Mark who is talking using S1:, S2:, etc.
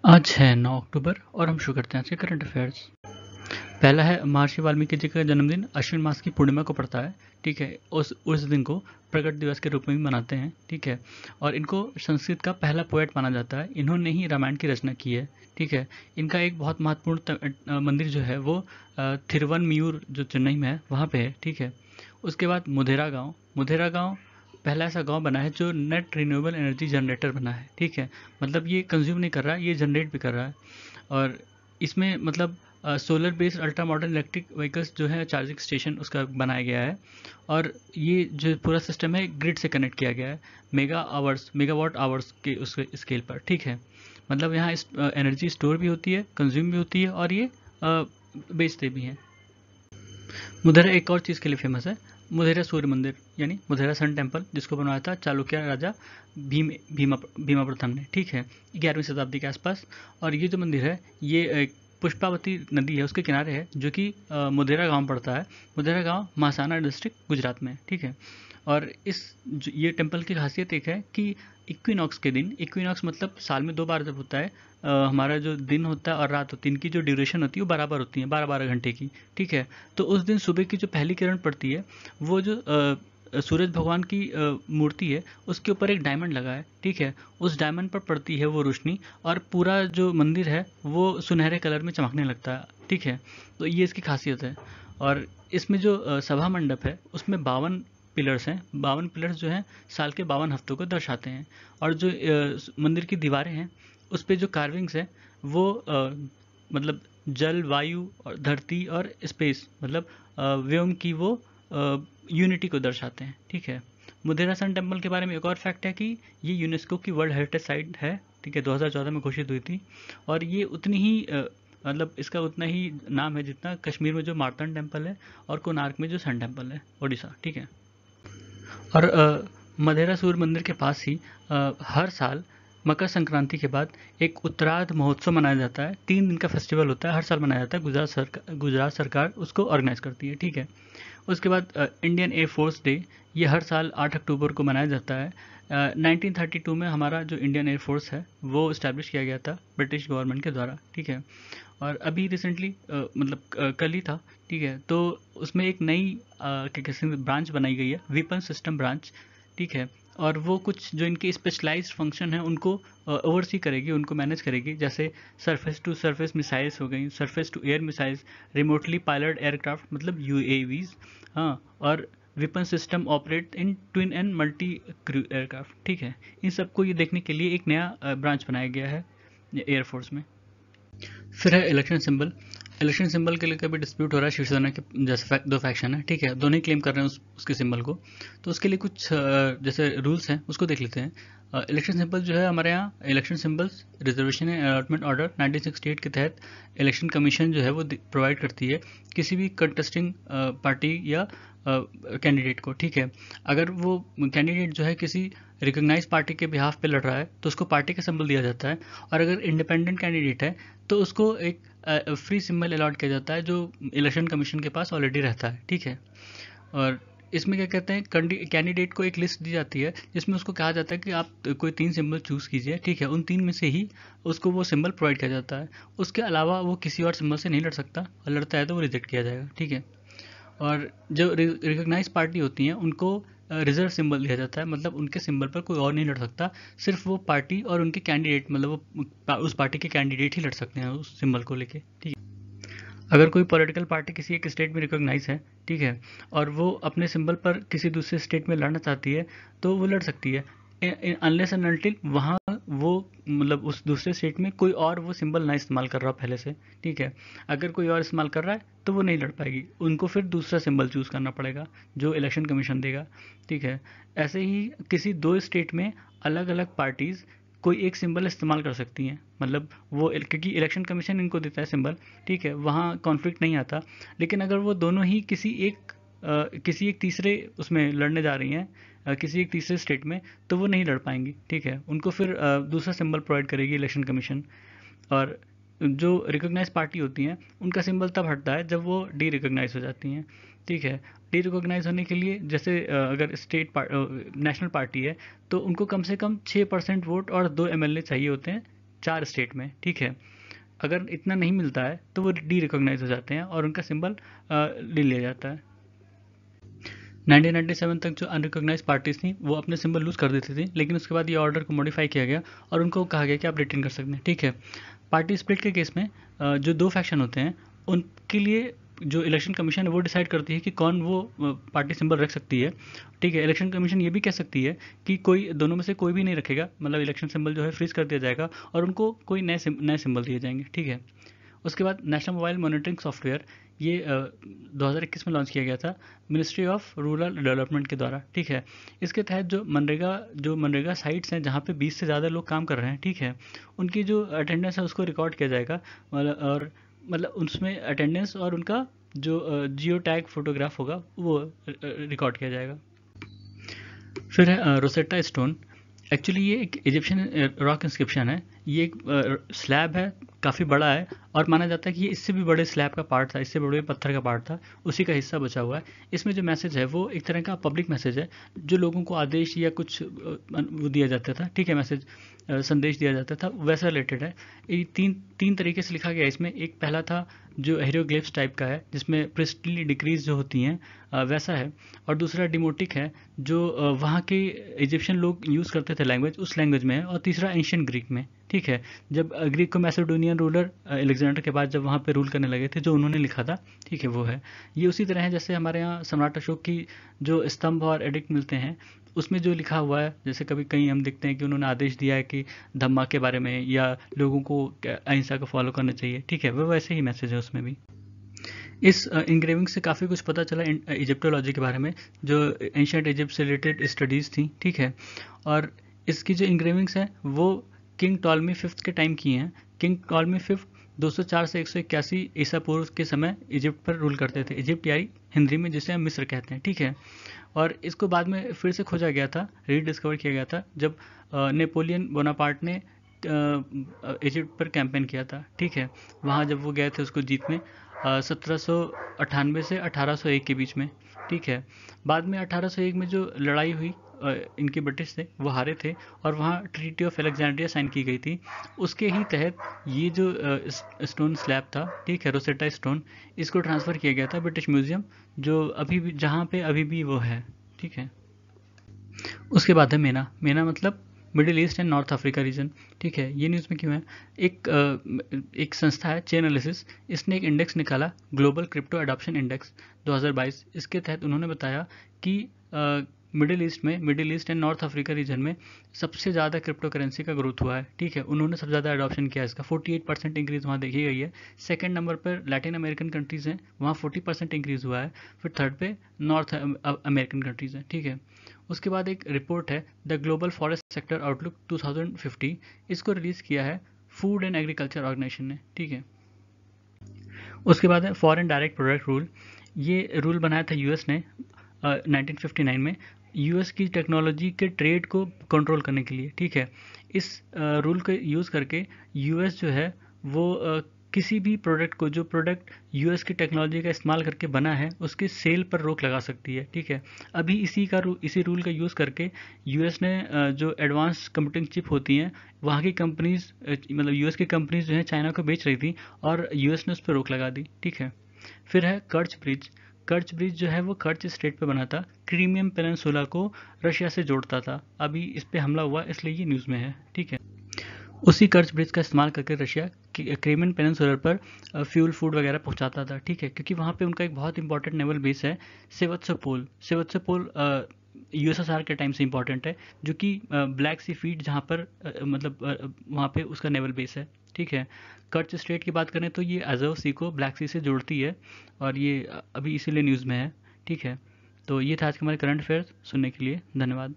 S1: आज है 9 अक्टूबर और हम शुरू करते हैं आज के करंट अफेयर्स। पहला है महर्षि वाल्मीकि जी का जन्मदिन अश्विन मास की पूर्णिमा को पड़ता है। ठीक है, उस दिन को प्रगट दिवस के रूप में भी मनाते हैं। ठीक है, और इनको संस्कृत का पहला पोएट माना जाता है। इन्होंने ही रामायण की रचना की है। ठीक है, इनका एक बहुत महत्वपूर्ण मंदिर जो है वो थिरुवनमियूर जो चेन्नई में है वहाँ पे है। ठीक है, उसके बाद मुधेरा गांव पहला ऐसा गांव बना है जो नेट रिन्यूएबल एनर्जी जनरेटर बना है। ठीक है, मतलब ये कंज्यूम नहीं कर रहा है, ये जनरेट भी कर रहा है। और इसमें मतलब solar based ultra modern electric vehicles जो है चार्जिंग स्टेशन उसका बनाया गया है। और ये जो पूरा सिस्टम है ग्रिड से कनेक्ट किया गया है मेगावाट आवर्स के उस स्केल पर। ठीक है, मतलब यहाँ एनर्जी स्टोर भी होती है, कंज्यूम भी होती है और ये बेचते भी हैं। मुधेरा एक और चीज़ के लिए फेमस है, मुधेरा सूर्य मंदिर यानी मुधेरा सन टेम्पल, जिसको बनवाया था चालुक्य राजा भीमा प्रथम ने। ठीक है, 11वीं शताब्दी के आसपास। और ये जो मंदिर है ये एक पुष्पावती नदी है उसके किनारे है, जो कि मुधेरा गांव पड़ता है। मुधेरा गांव महासाना डिस्ट्रिक्ट गुजरात में। ठीक है, और ये टेम्पल की खासियत एक है कि इक्विनॉक्स के दिन, इक्विनॉक्स मतलब साल में 2 बार जब होता है, हमारा जो दिन होता है और रात होती है, इनकी जो ड्यूरेशन होती है वो बराबर होती है, 12-12 घंटे की। ठीक है, तो उस दिन सुबह की जो पहली किरण पड़ती है वो जो सूरज भगवान की मूर्ति है उसके ऊपर एक डायमंड लगा है। ठीक है, उस डायमंड पर पड़ती है वो रोशनी और पूरा जो मंदिर है वो सुनहरे कलर में चमकने लगता है। ठीक है, तो ये इसकी खासियत है। और इसमें जो सभा मंडप है उसमें 52 पिलर्स हैं। 52 पिलर्स जो हैं साल के 52 हफ्तों को दर्शाते हैं। और जो मंदिर की दीवारें हैं उस पे जो कार्विंग्स हैं वो मतलब जल, वायु और धरती और स्पेस, मतलब व्योम की वो यूनिटी को दर्शाते हैं। ठीक है, मुधेरा सन टेम्पल के बारे में एक और फैक्ट है कि ये यूनेस्को की वर्ल्ड हेरिटेज साइट है। ठीक है, 2014 में घोषित हुई थी। और ये उतनी ही मतलब इसका उतना ही नाम है जितना कश्मीर में जो मार्तंड टेम्पल है और कोणार्क में जो सन टेम्पल है ओडिशा। ठीक है, और मधेरा सूर्य मंदिर के पास ही हर साल मकर संक्रांति के बाद एक उत्तरार्ध महोत्सव मनाया जाता है। 3 दिन का फेस्टिवल होता है, हर साल मनाया जाता है। गुजरात सरकार उसको ऑर्गेनाइज करती है। ठीक है, उसके बाद इंडियन एयर फोर्स डे, ये हर साल 8 अक्टूबर को मनाया जाता है। 1932 में हमारा जो इंडियन एयर फोर्स है वो इस्टेब्लिश किया गया था ब्रिटिश गवर्नमेंट के द्वारा। ठीक है, और अभी रिसेंटली मतलब कल ही था। ठीक है, तो उसमें एक नई क्या कहते हैं ब्रांच बनाई गई है, वेपन सिस्टम ब्रांच। ठीक है, और वो कुछ जो इनके स्पेशलाइज्ड फंक्शन है उनको ओवरसी करेगी, उनको मैनेज करेगी। जैसे सरफेस टू सरफेस मिसाइल्स हो गई, surface to air missiles, remotely pilot aircraft मतलब यूएवीज, हाँ, और weapon system operate in twin and multi crew aircraft. ठीक है, इन सबको ये देखने के लिए एक नया ब्रांच बनाया गया है एयरफोर्स में। फिर है इलेक्शन सिंबल। इलेक्शन सिंबल के लिए कभी डिस्प्यूट हो रहा है शिवसेना के जैसे दो फैक्शन है। ठीक है, दोनों ही क्लेम कर रहे हैं उसके सिंबल को। तो उसके लिए कुछ जैसे रूल्स हैं उसको देख लेते हैं। इलेक्शन सिंबल जो है हमारे यहाँ election symbols reservation and allotment order 1968 के तहत इलेक्शन कमीशन जो है वो प्रोवाइड करती है किसी भी कंटेस्टिंग पार्टी या कैंडिडेट को। ठीक है, अगर वो कैंडिडेट जो है किसी रिकॉग्नाइज पार्टी के बिहाफ पे लड़ रहा है तो उसको पार्टी का सिंबल दिया जाता है। और अगर इंडिपेंडेंट कैंडिडेट है तो उसको एक फ्री सिंबल अलॉट किया जाता है जो इलेक्शन कमीशन के पास ऑलरेडी रहता है। ठीक है, और इसमें क्या कहते हैं कैंडिडेट को एक लिस्ट दी जाती है जिसमें उसको कहा जाता है कि आप कोई 3 सिंबल चूज़ कीजिए। ठीक है, उन 3 में से ही उसको वो सिंबल प्रोवाइड किया जाता है। उसके अलावा वो किसी और सिंबल से नहीं लड़ सकता, और लड़ता है तो वो रिजेक्ट किया जाएगा। ठीक है, और जो रिकॉग्नाइज पार्टी होती हैं उनको रिजर्व सिंबल दिया जाता है, मतलब उनके सिंबल पर कोई और नहीं लड़ सकता, सिर्फ वो पार्टी और उनके कैंडिडेट, मतलब वो उस पार्टी के कैंडिडेट ही लड़ सकते हैं उस सिंबल को लेके। ठीक है, अगर कोई पॉलिटिकल पार्टी किसी एक स्टेट में रिकॉग्नाइज है, ठीक है, और वो अपने सिंबल पर किसी दूसरे स्टेट में लड़ना चाहती है तो वो लड़ सकती है, अनलेस एंड अनटिल वहाँ वो मतलब उस दूसरे स्टेट में कोई और वो सिंबल ना इस्तेमाल कर रहा पहले से। ठीक है, अगर कोई और इस्तेमाल कर रहा है तो वो नहीं लड़ पाएगी, उनको फिर दूसरा सिंबल चूज़ करना पड़ेगा जो इलेक्शन कमीशन देगा। ठीक है, ऐसे ही किसी 2 स्टेट में अलग अलग पार्टीज़ कोई एक सिंबल इस्तेमाल कर सकती हैं, मतलब वो क्योंकि इलेक्शन कमीशन इनको देता है सिंबल। ठीक है, वहाँ कॉन्फ्लिक्ट नहीं आता। लेकिन अगर वो दोनों ही किसी एक तीसरे उसमें लड़ने जा रही हैं, किसी एक तीसरे स्टेट में, तो वो नहीं लड़ पाएंगी। ठीक है, उनको फिर दूसरा सिंबल प्रोवाइड करेगी इलेक्शन कमीशन। और जो रिकॉग्नाइज पार्टी होती हैं उनका सिंबल तब हटता है जब वो डी रिकॉग्नाइज हो जाती हैं। ठीक है, डी रिकॉग्नाइज होने के लिए जैसे अगर नेशनल पार्टी है तो उनको कम से कम 6% वोट और 2 एमएलए चाहिए होते हैं 4 स्टेट में, ठीक है। अगर इतना नहीं मिलता है तो वो डी रिकॉग्नाइज हो जाते हैं और उनका सिंबल ले लिया जाता है। 1997 तक जो अनरिकॉग्नाइज पार्टीज थी वो अपने सिंबल लूज कर देती थी, लेकिन उसके बाद ये ऑर्डर को मॉडिफाई किया गया और उनको कहा गया कि आप रिटेन कर सकते हैं, ठीक है। पार्टी स्प्लिट के केस में जो 2 फैक्शन होते हैं उनके लिए जो इलेक्शन कमीशन है वो डिसाइड करती है कि कौन वो पार्टी सिंबल रख सकती है, ठीक है। इलेक्शन कमीशन ये भी कह सकती है कि कोई दोनों में से कोई भी नहीं रखेगा, मतलब इलेक्शन सिंबल जो है फ्रीज कर दिया जाएगा और उनको कोई नए सिंबल दिए जाएंगे, ठीक है। उसके बाद नेशनल मोबाइल मॉनिटरिंग सॉफ्टवेयर ये 2021 में लॉन्च किया गया था मिनिस्ट्री ऑफ रूरल डेवलपमेंट के द्वारा, ठीक है। इसके तहत जो मनरेगा साइट्स हैं जहाँ पे 20 से ज़्यादा लोग काम कर रहे हैं, ठीक है, उनकी जो अटेंडेंस है उसको रिकॉर्ड किया जाएगा, और मतलब उसमें अटेंडेंस और उनका जो जियो टैग फोटोग्राफ होगा वो रिकॉर्ड किया जाएगा। फिर है रोसेटा स्टोन। एक्चुअली ये एक इजिप्शियन रॉक इंस्क्रिप्शन है। ये एक स्लैब है, काफ़ी बड़ा है और माना जाता है कि ये इससे भी बड़े स्लैब का पार्ट था, इससे बड़े पत्थर का पार्ट था, उसी का हिस्सा बचा हुआ है। इसमें जो मैसेज है वो एक तरह का पब्लिक मैसेज है, जो लोगों को आदेश या कुछ वो दिया जाता था, ठीक है, मैसेज संदेश दिया जाता था, वैसा रिलेटेड है। ये तीन तरीके से लिखा गया इसमें। एक पहला था जो हेरोग्लिफ्स टाइप का है, जिसमें प्रिस्टली डिक्रीज जो होती हैं वैसा है, और दूसरा डिमोटिक है जो वहाँ के इजिप्शियन लोग यूज़ करते थे लैंग्वेज, उस लैंग्वेज में है, और तीसरा एंशियन ग्रीक में, ठीक है। जब ग्रीक को मैसेडोनियन रूलर अलेक्जेंडर के बाद जब वहाँ पे रूल करने लगे थे, जो उन्होंने लिखा था, ठीक है, वो है। ये उसी तरह है जैसे हमारे यहाँ सम्राट अशोक की जो स्तंभ और एडिक्ट मिलते हैं, उसमें जो लिखा हुआ है, जैसे कभी कहीं हम देखते हैं कि उन्होंने आदेश दिया है कि धम्मा के बारे में या लोगों को अहिंसा को फॉलो करना चाहिए, ठीक है, वो वैसे ही मैसेज है उसमें भी। इस इंग्रेविंग से काफ़ी कुछ पता चला इजिप्टोलॉजी के बारे में, जो एंशियंट इजिप्ट से रिलेटेड स्टडीज़ थी, ठीक है। और इसकी जो इंग्रेविंग्स हैं वो किंग टॉलमी फिफ्थ के टाइम की हैं। किंग टॉलमी फिफ्थ 204 से 181 ईसा पूर्व के समय इजिप्ट पर रूल करते थे। इजिप्ट यानी हिंदी में जिसे हम मिस्र कहते हैं, ठीक है। और इसको बाद में फिर से खोजा गया था, रीडिस्कवर किया गया था, जब नेपोलियन बोनापार्ट ने इजिप्ट पर कैंपेन किया था, ठीक है। वहाँ जब वो गए थे उसको जीतने 1798 से 1801 के बीच में, ठीक है। बाद में 1801 में जो लड़ाई हुई इनके ब्रिटिश से, वो हारे थे और वहाँ ट्रीटी ऑफ अलेक्जेंड्रिया साइन की गई थी। उसके ही तहत ये जो स्टोन स्लैब था, ठीक है, रोसेटा स्टोन, इसको ट्रांसफ़र किया गया था ब्रिटिश म्यूजियम, जो अभी भी जहाँ पे अभी भी वो है, ठीक है। उसके बाद है मेना मतलब middle east and north Africa reason, ठीक है। ये न्यूज़ में क्यों है? एक संस्था है चेनालिसिस, इसने एक इंडेक्स निकाला, ग्लोबल क्रिप्टो एडॉप्शन इंडेक्स 2022। इसके तहत उन्होंने बताया कि middle east and north Africa reason में सबसे ज़्यादा क्रिप्टो करेंसी का ग्रोथ हुआ है, ठीक है। उन्होंने सबसे ज़्यादा एडॉप्शन किया, इसका 48% इंक्रीज़ वहाँ देखी गई है। सेकंड नंबर पर लैटिन अमेरिकन कंट्रीज़ हैं, वहाँ 40% इंक्रीज़ हुआ है। फिर थर्ड पे नॉर्थ अमेरिकन कंट्रीज़ हैं, ठीक है। उसके बाद एक रिपोर्ट है the global forest sector outlook 2050, इसको रिलीज़ किया है फूड एंड एग्रीकल्चर ऑर्गेनाइजेशन ने, ठीक है। उसके बाद है फॉरेन डायरेक्ट प्रोडक्ट रूल। ये रूल बनाया था यूएस ने 1959 में, यूएस की टेक्नोलॉजी के ट्रेड को कंट्रोल करने के लिए, ठीक है। इस रूल को यूज़ करके यूएस जो है वो किसी भी प्रोडक्ट को, जो प्रोडक्ट यूएस की टेक्नोलॉजी का इस्तेमाल करके बना है, उसके सेल पर रोक लगा सकती है, ठीक है। अभी इसी रूल का यूज़ करके यूएस ने जो एडवांस कंप्यूटिंग चिप होती हैं, वहाँ की कंपनीज, मतलब यूएस की कंपनीज जो है चाइना को बेच रही थी और यूएस ने उस पर रोक लगा दी, ठीक है। फिर है कर्च ब्रिज। कर्च ब्रिज जो है वो कर्च स्ट्रेट पे बना था, क्रीमियम पेनिनसुला को रशिया से जोड़ता था। अभी इस पे हमला हुआ, इसलिए ये न्यूज़ में है, ठीक है। उसी कर्च ब्रिज का इस्तेमाल करके रशिया क्रीमियन पेनिनसुला पर फ्यूल फूड वगैरह पहुंचाता था, ठीक है, क्योंकि वहाँ पे उनका एक बहुत इंपॉर्टेंट नेवल बेस है सेवस्तोपोल। सेवस्तोपोल यूएसएसआर के टाइम से इंपॉर्टेंट है, जो कि ब्लैक सी फीट जहाँ पर मतलब वहाँ पे उसका नेवल बेस है, ठीक है। कर्च स्ट्रेट की बात करें तो ये अजव सी को ब्लैक सी से जोड़ती है और ये अभी इसीलिए न्यूज़ में है, ठीक है। तो ये था आज के हमारे करंट अफेयर्स। सुनने के लिए धन्यवाद।